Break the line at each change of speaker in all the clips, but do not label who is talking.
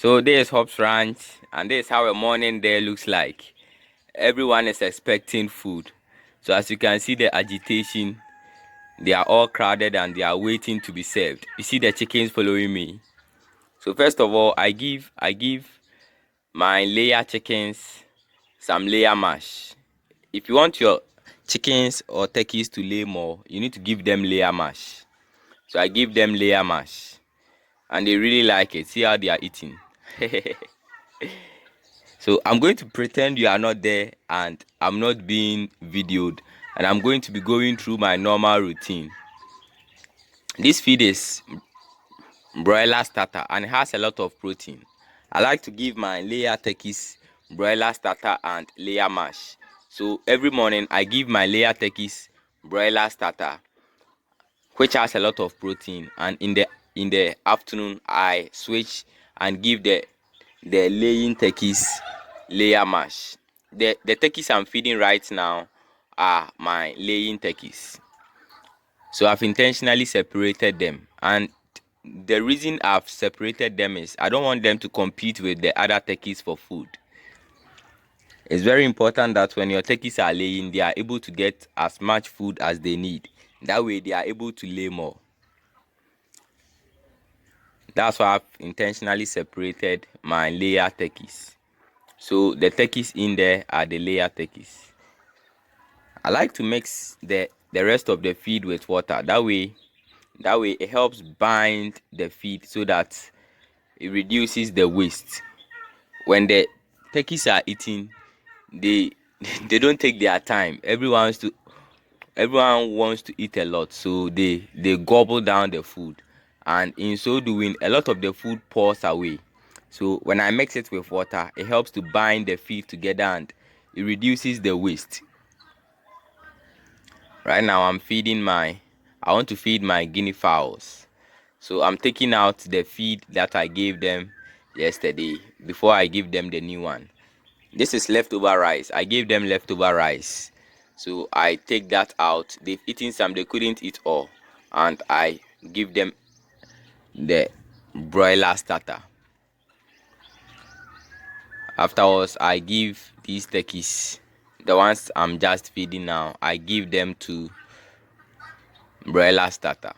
So this is HOBs Ranch, and this is how a morning there looks like. Everyone is expecting food. So as you can see the agitation, they are all crowded and they are waiting to be served. You see the chickens following me. So first of all, I give my layer chickens some layer mash. If you want your chickens or turkeys to lay more, you need to give them layer mash. So I give them layer mash, and they really like it. See how they are eating. So I'm going to pretend you are not there and I'm not being videoed, and I'm going to be going through my normal routine. This feed is broiler starter and it has a lot of protein. I like to give my layer turkeys broiler starter and layer mash. So every morning I give my layer turkeys broiler starter, which has a lot of protein, and in the afternoon I switch and give the laying turkeys layer mash. The turkeys I'm feeding right now are my laying turkeys. So I've intentionally separated them, and the reason I've separated them is I don't want them to compete with the other turkeys for food. It's very important that when your turkeys are laying, they are able to get as much food as they need. That way they are able to lay more. That's why I've intentionally separated my layer turkeys. So the turkeys in there are the layer turkeys. I like to mix the rest of the feed with water. That way it helps bind the feed so that it reduces the waste. When the turkeys are eating, they they don't take their time. Everyone wants to eat a lot, so they gobble down the food, and in so doing a lot of the food pours away. So when I mix it with water, it helps to bind the feed together and it reduces the waste. Right now I want to feed my guinea fowls. So I'm taking out the feed that I gave them yesterday before I give them the new one. This is leftover rice. I gave them leftover rice. So I take that out. They've eaten some, they couldn't eat all. And I give them the broiler starter. Afterwards, I give these turkeys, the ones I'm just feeding now, I give them to broiler starter.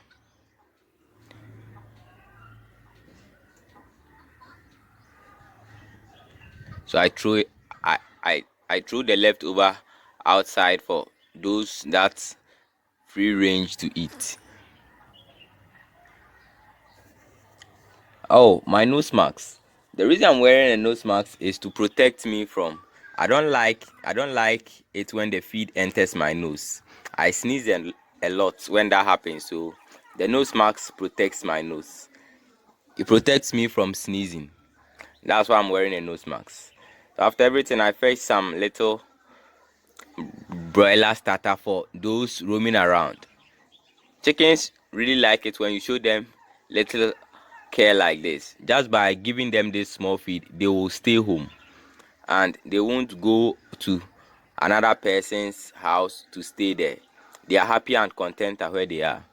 So I throw it, I throw the leftover outside for those that's free range to eat. Oh, my nose marks. The reason I'm wearing a nose mask is to protect me from. I don't like it when the feed enters my nose. I sneeze a lot when that happens. So the nose mask protects my nose. It protects me from sneezing. That's why I'm wearing a nose mask. So after everything, I fetch some little broiler starter for those roaming around. Chickens really like it when you show them little care like this. Just by giving them this small feed, they will stay home and they won't go to another person's house to stay there. They are happy and content at where they are.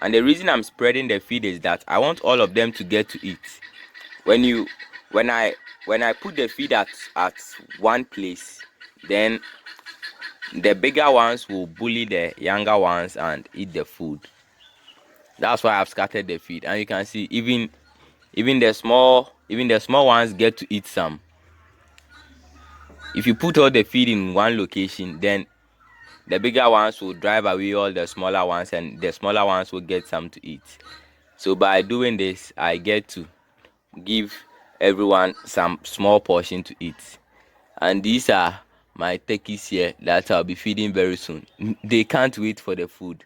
And the reason I'm spreading the feed is that I want all of them to get to eat. When I put the feed at one place, then the bigger ones will bully the younger ones and eat the food. That's why I've scattered the feed, and you can see even the small ones get to eat some. If you put all the feed in one location, then the bigger ones will drive away all the smaller ones, and the smaller ones will get some to eat. So by doing this, I get to give everyone some small portion to eat. And these are my turkeys here that I'll be feeding very soon. They can't wait for the food.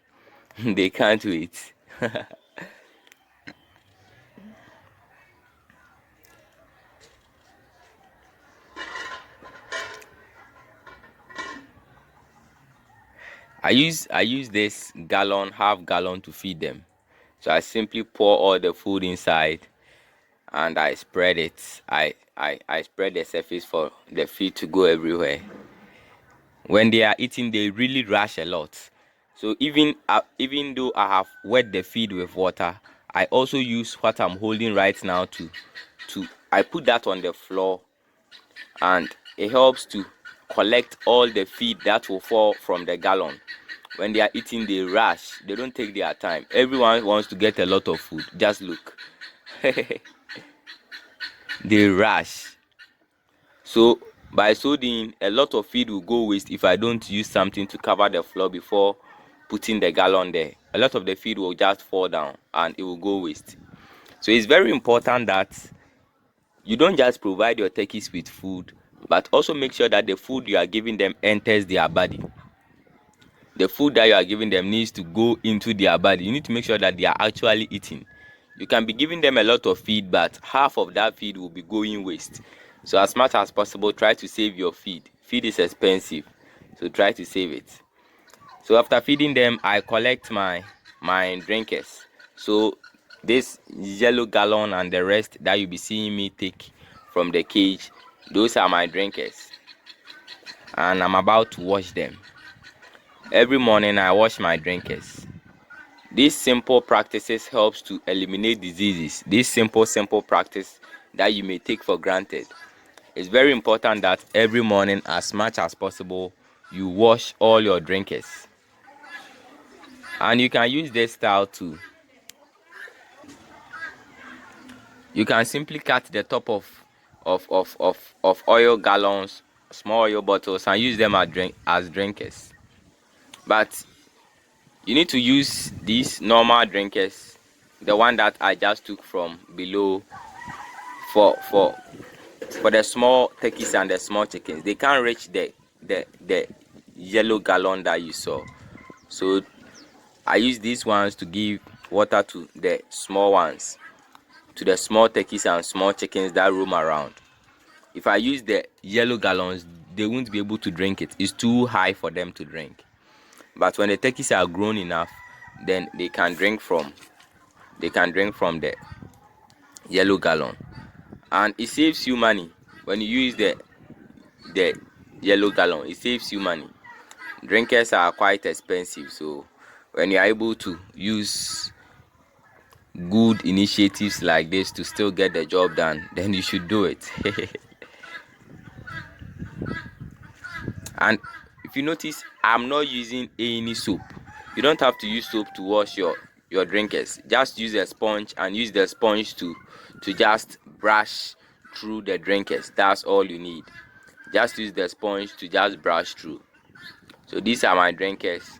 They can't wait. I use this half gallon to feed them. So I simply pour all the food inside and I spread it. I spread the surface for the feed to go everywhere. When they are eating, they really rush a lot. So even though I have wet the feed with water, I also use what I'm holding right now to I put that on the floor, and it helps to collect all the feed that will fall from the gallon. When they are eating, they rush. They don't take their time. Everyone wants to get a lot of food. Just look. They rush. So by so doing, a lot of feed will go waste if I don't use something to cover the floor before putting the gallon there. A lot of the feed will just fall down and it will go waste. So it's very important that you don't just provide your turkeys with food, but also make sure that the food you are giving them enters their body. The food that you are giving them needs to go into their body. You need to make sure that they are actually eating. You can be giving them a lot of feed, but half of that feed will be going waste. So as much as possible, try to save your feed. Feed is expensive, so try to save it. So after feeding them, I collect my drinkers. So this yellow gallon and the rest that you'll be seeing me take from the cage, those are my drinkers, and I'm about to wash them. Every morning I wash my drinkers. These simple practices helps to eliminate diseases. This simple practice that you may take for granted. It's very important that every morning, as much as possible, you wash all your drinkers. And you can use this style too. You can simply cut the top of oil gallons, small oil bottles, and use them as drinkers. But you need to use these normal drinkers, the one that I just took from below, for the small turkeys and the small chickens. They can't reach the yellow gallon that you saw. So I use these ones to give water to the small ones, to the small turkeys and small chickens that roam around. If I use the yellow gallons, they won't be able to drink it. It's too high for them to drink. But when the turkeys are grown enough, then they can drink from the yellow gallon. And it saves you money. When you use the yellow gallon, it saves you money. Drinkers are quite expensive, so when you are able to use good initiatives like this to still get the job done, then you should do it. And if you notice, I'm not using any soap. You don't have to use soap to wash your drinkers. Just use a sponge, and use the sponge to just brush through the drinkers. That's all you need. Just use the sponge to just brush through. So these are my drinkers,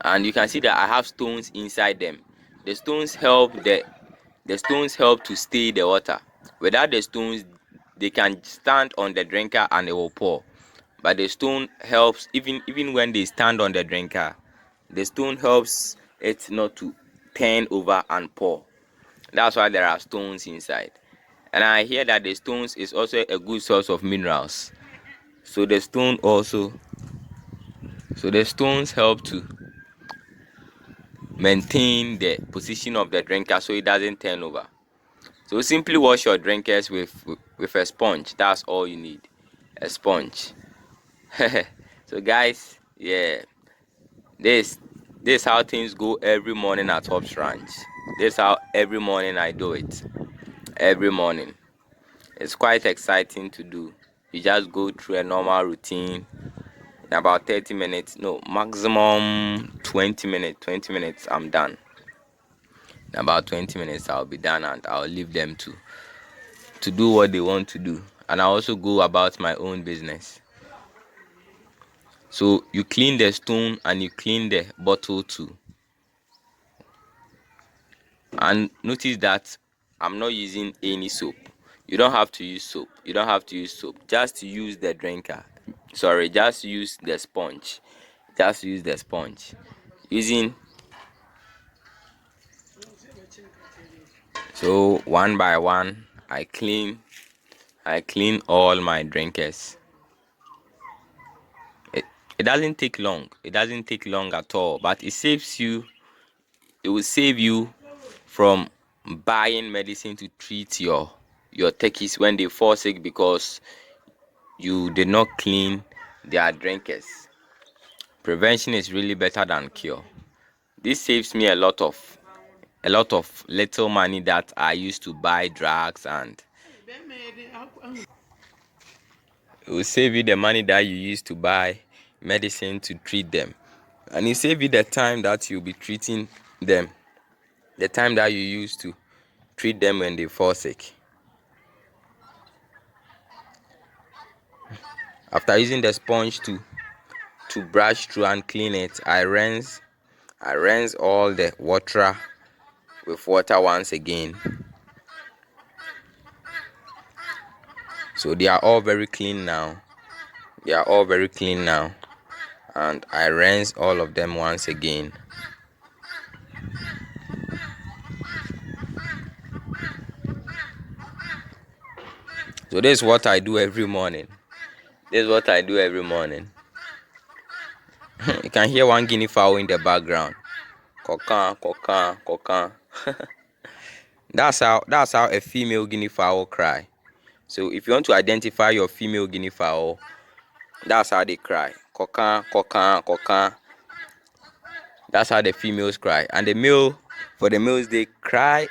and you can see that I have stones inside them. The stones help to stay the water. Without the stones, they can stand on the drinker and it will pour. But the stone helps, even when they stand on the drinker, the stone helps it not to turn over and pour. That's why there are stones inside. And I hear that the stones is also a good source of minerals. So the stones help to maintain the position of the drinker so it doesn't turn over. So simply wash your drinkers with a sponge. That's all you need, a sponge. So guys, yeah, this how things go every morning at HOBs Ranch. This how every morning I do it. Every morning, it's quite exciting to do. You just go through a normal routine in about 30 minutes, no, maximum 20 minutes. 20 minutes, I'm done. In about 20 minutes I'll be done, and I'll leave them to do what they want to do, and I also go about my own business. So you clean the stone and you clean the bottle too. And notice that I'm not using any soap. You don't have to use soap. Just use the drinker. Sorry, just use the sponge. Using So one by one, I clean all my drinkers. It doesn't take long. It doesn't take long at all, but it will save you from buying medicine to treat your turkeys when they fall sick because you did not clean their drinkers. Prevention is really better than cure. This saves me a lot of little money that I used to buy drugs and It will save you the money that you use to buy medicine to treat them, and it save you the time that you'll be treating them, the time that you use to treat them when they fall sick. After using the sponge to brush through and clean it, I rinse all the water with water once again. So they are all very clean now. And I rinse all of them once again. So this is what I do every morning. You can hear one guinea fowl in the background. Kokan, kokan, kokan. That's how a female guinea fowl cry. So if you want to identify your female guinea fowl, that's how they cry. Kokan, kokan, kokan. That's how the females cry. And for the males, they cry.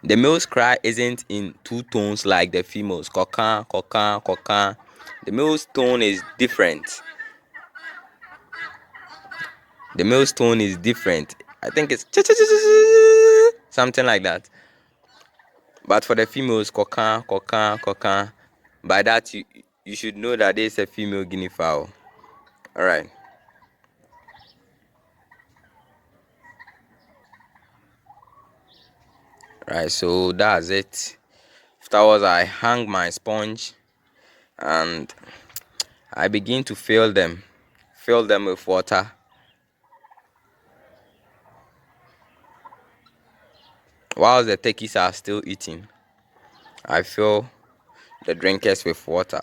The males cry isn't in two tones like the females. Kokan, kokan, kokan. The male's tone is different. I think it's something like that. But for the females, kokan, kokan, kokan. By that, you should know that there's a female guinea fowl. All right. Right, so that's it. Afterwards, I hang my sponge and I begin to fill them with water. While the turkeys are still eating, I fill the drinkers with water.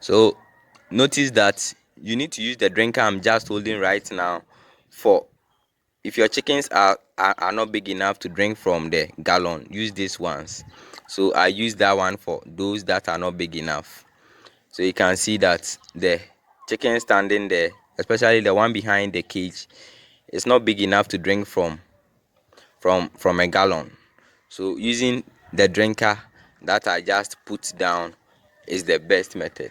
So notice that you need to use the drinker I'm just holding right now for if your chickens are not big enough to drink from the gallon, use these ones. So I use that one for those that are not big enough. So you can see that the chicken standing there, especially the one behind the cage, is not big enough to drink from a gallon. So using the drinker that I just put down is the best method.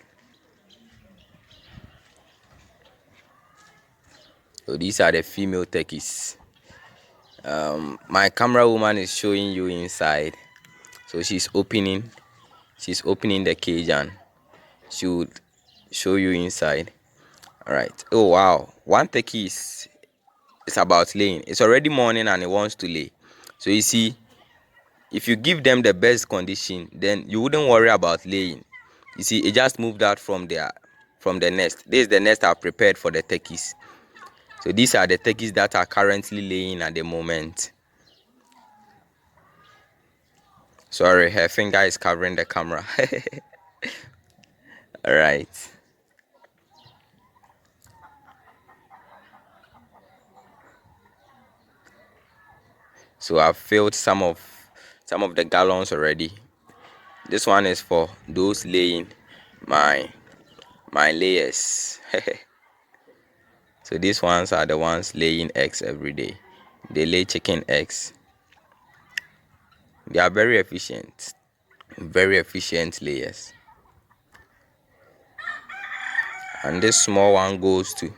So these are the female turkeys. My camera woman is showing you inside. So she's opening the cage and she would show you inside. All right. Oh wow, one turkey is about laying. It's already morning and it wants to lay. So you see, if you give them the best condition, then you wouldn't worry about laying. You see, it just moved out from the nest. This is the nest I've prepared for the turkeys. So these are the turkeys that are currently laying at the moment. Sorry, her finger is covering the camera. All right. So I've filled some of the gallons already. This one is for those laying my layers. So these ones are the ones laying eggs every day. They lay chicken eggs. They are very efficient layers. And this small one goes to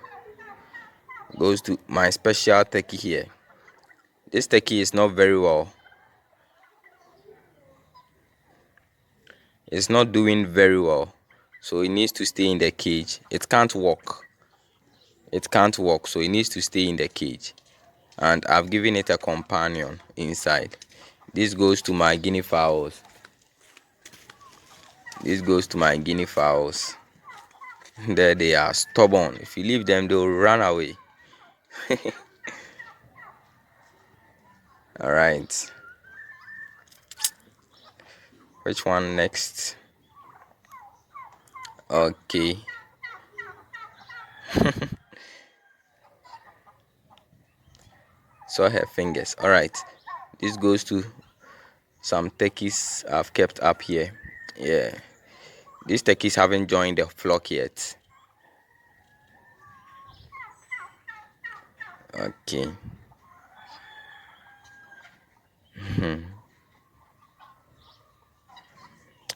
my special turkey here. This turkey is not very well. It's not doing very well. So it needs to stay in the cage. It can't walk. So it needs to stay in the cage. And I've given it a companion inside. This goes to my guinea fowls. There they are, stubborn. If you leave them, they'll run away. All right. Which one next? Okay. Saw her fingers. All right. This goes to some turkeys I've kept up here. Yeah, these turkeys haven't joined the flock yet. Okay.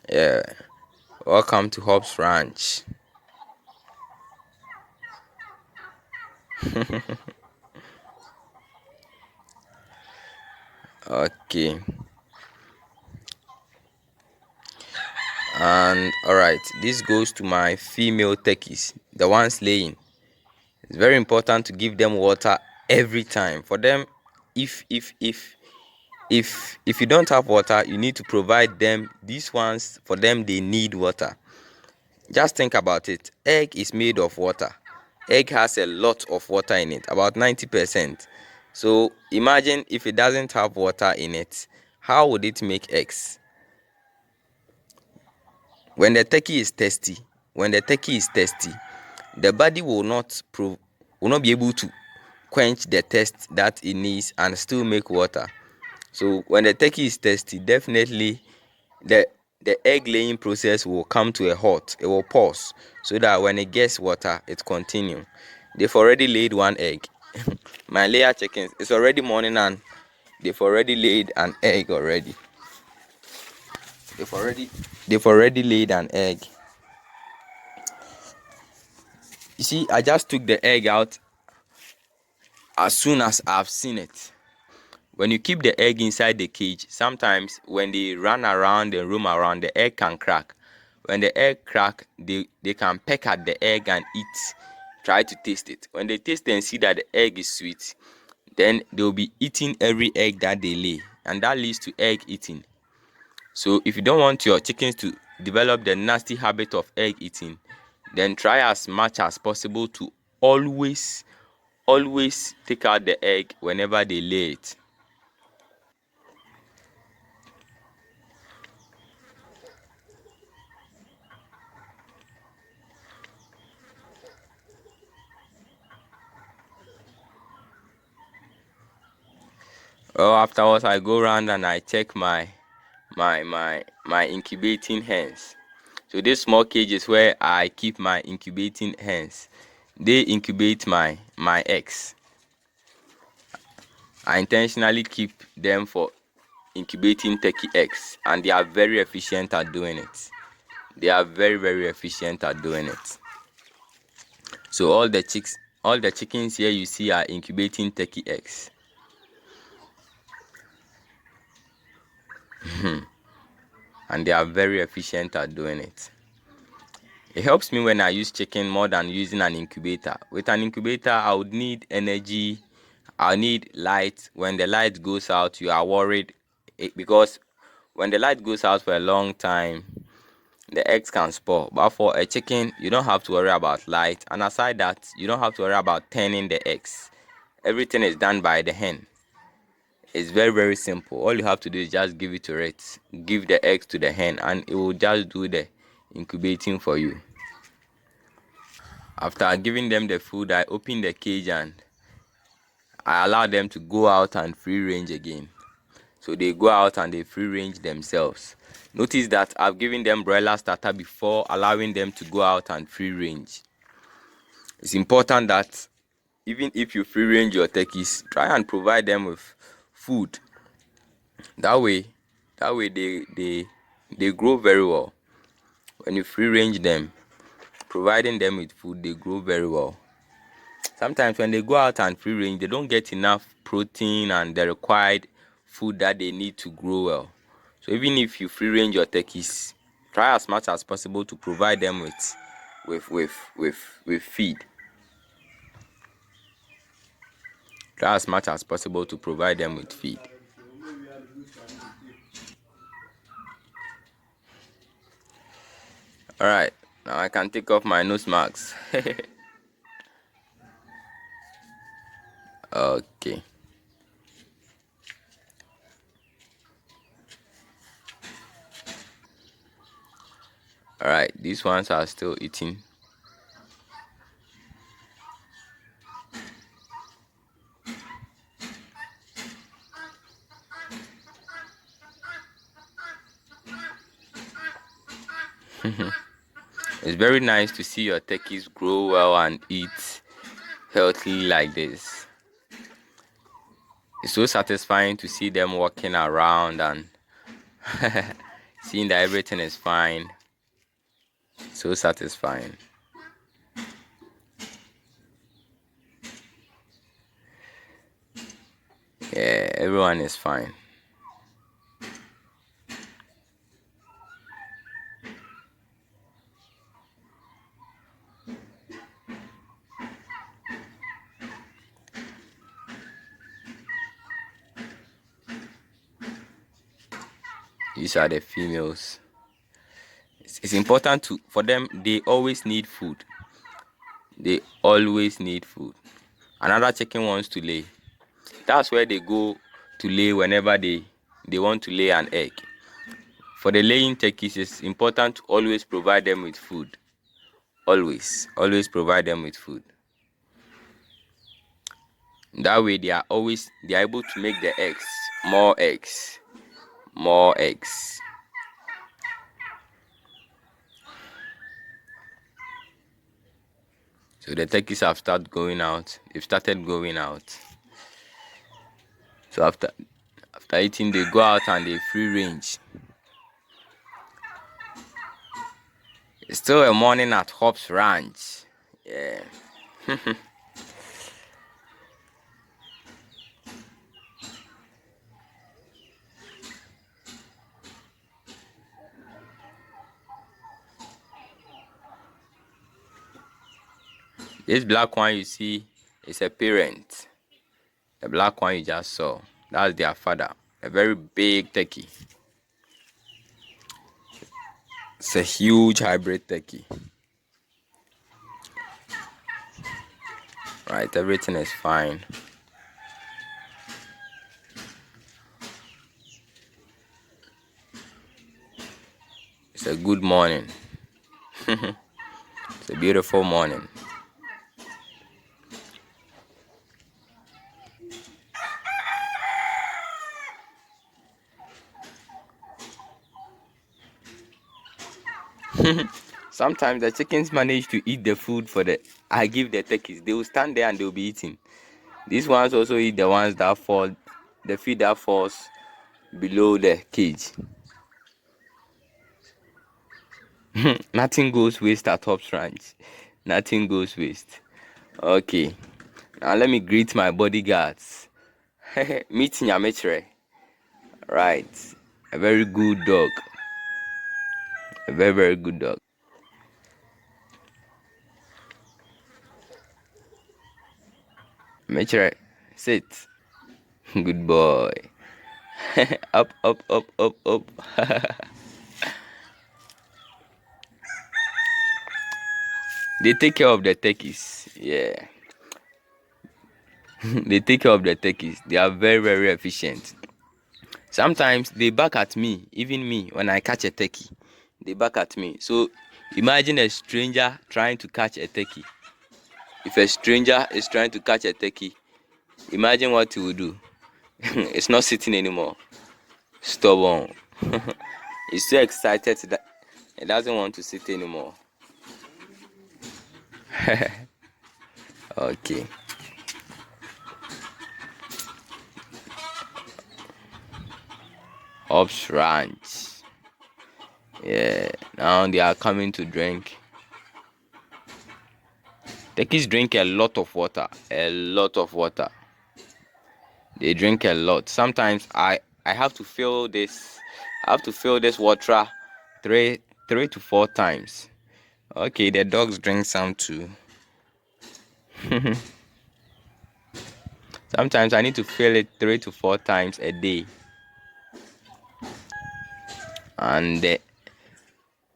Yeah, welcome to HOBs Ranch. Okay, and all right, this goes to my female turkeys, the ones laying. It's very important to give them water every time. For them, if you don't have water, you need to provide them. These ones, for them, they need water. Just think about it. Egg is made of water. Egg has a lot of water in it, about 90%. So imagine if it doesn't have water in it, how would it make eggs? When the turkey is thirsty, when the turkey is thirsty, the body will not be able to quench the thirst that it needs and still make water. So when the turkey is thirsty, definitely the the egg laying process will come to a halt. It will pause so that when it gets water, it continue. They've already laid one egg. My layer chickens, it's already morning and they've already laid an egg already. They've already they've already laid an egg. You see, I just took the egg out as soon as I've seen it. When you keep the egg inside the cage, sometimes when they run around and roam around, the egg can crack. When the egg crack, they can peck at the egg and eat, try to taste it. When they taste and see that the egg is sweet, then they'll be eating every egg that they lay, and that leads to egg eating. So if you don't want your chickens to develop the nasty habit of egg eating, then try as much as possible to always take out the egg whenever they lay it. Well, afterwards I go around and I check my incubating hens. So this small cage is where I keep my incubating hens. They incubate my eggs. I intentionally keep them for incubating turkey eggs, and they are very efficient at doing it. They are very efficient at doing it. So all the chickens here you see are incubating turkey eggs. And they are very efficient at doing it. It helps me when I use chicken more than using an incubator. With an incubator, I would need energy, I need light. When the light goes out, you are worried because when the light goes out for a long time, the eggs can spoil. But for a chicken, you don't have to worry about light. And aside that, you don't have to worry about turning the eggs. Everything is done by the hen. It's very simple. All you have to do is just give it to it. Give the eggs to the hen and it will just do the incubating for you. After giving them the food, I open the cage and I allow them to go out and free range again. So they go out and they free range themselves. Notice that I've given them broiler starter before allowing them to go out and free range. It's important that even if you free range your turkeys, try and provide them with food. That way, they grow very well. When you free range them, providing them with food, they grow very well. Sometimes when they go out and free range, they don't get enough protein and the required food that they need to grow well. So even if you free range your turkeys, try as much as possible to provide them with feed. Try as much as possible to provide them with feed. All right, now I can take off my nose marks. Okay. All right, these ones are still eating. It's very nice to see your turkeys grow well and eat healthy like this. It's so satisfying to see them walking around and seeing that everything is fine. So satisfying. Yeah, everyone is fine. These are the females. It's important for them. They always need food. They always need food. Another chicken wants to lay. That's where they go to lay whenever they want to lay an egg. For the laying turkeys, it's important to always provide them with food. Always provide them with food. That way they are able to make the eggs, more eggs. So the turkeys have started going out. They've started going out. So after eating, they go out and they free range. It's still a morning at HOBs Ranch. Yeah. This black one you see is a parent. The black one you just saw, that's their father. A very big turkey. It's a huge hybrid turkey. Right, everything is fine. It's a good morning. It's a beautiful morning. Sometimes the chickens manage to eat the food I give the turkeys. They will stand there and they will be eating. These ones also eat the ones that fall, the feed that falls below the cage. Nothing goes waste at HOBs Ranch. Nothing goes waste. Okay. Now let me greet my bodyguards. Meet Nyamitre. Right. A very good dog. A very, very good dog. Mitre, sit. Good boy. Up, up, up, up, up. They take care of the turkeys. Yeah. They take care of the turkeys. They are very, very efficient. Sometimes they bark at me, even me, when I catch a turkey. They bark at me. So imagine a stranger trying to catch a turkey. If a stranger is trying to catch a turkey, imagine what he will do. It's not sitting anymore. Stubborn. He's so excited that he doesn't want to sit anymore. Okay. HOBs Ranch. Yeah, now they are coming to drink. Turkeys drink a lot of water. A lot of water. They drink a lot. Sometimes I have to fill this. I have to fill this water three to four times. Okay, the dogs drink some too. Sometimes I need to fill it 3 to 4 times a day. And the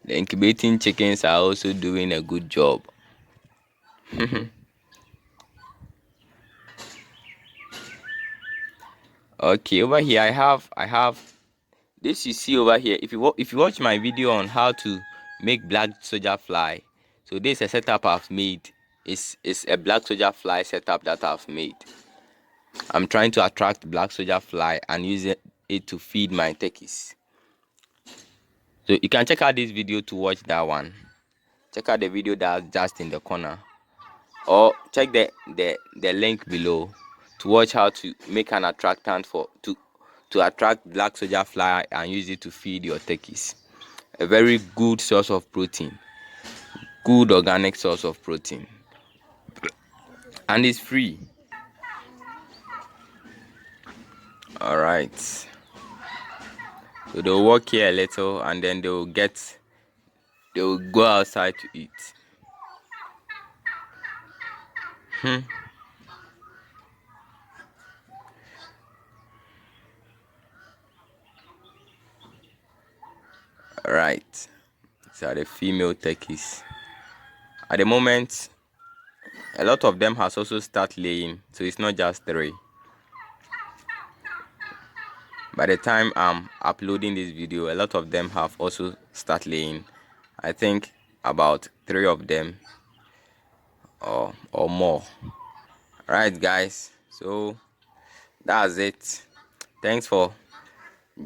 incubating chickens are also doing a good job. Okay, over here I have this you see over here. If you watch my video on how to make black soldier fly, so this is a setup I've made. It's a black soldier fly setup that I've made. I'm trying to attract black soldier fly and use it to feed my turkeys. So you can check out this video to watch that one. Check out the video that's just in the corner, or check the link below to watch how to make an attractant to attract black soldier fly and use it to feed your turkeys. A very good source of protein, good organic source of protein, and it's free. All right, so they'll walk here a little and then they'll go outside to eat. All right, these are the female turkeys. At the moment, a lot of them has also start laying, so it's not just 3. By the time I'm uploading this video, a lot of them have also start laying. I think about 3 of them or more. Alright guys, so that's it. Thanks for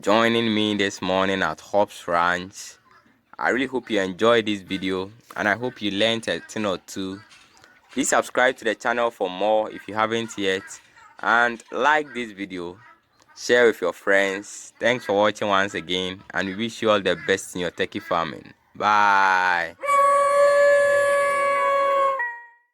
joining me this morning at HOBs Ranch. I really hope you enjoyed this video and I hope you learned a thing or two. Please subscribe to the channel for more if you haven't yet, and like this video, share with your friends. Thanks for watching once again, and we wish you all the best in your turkey farming. Bye.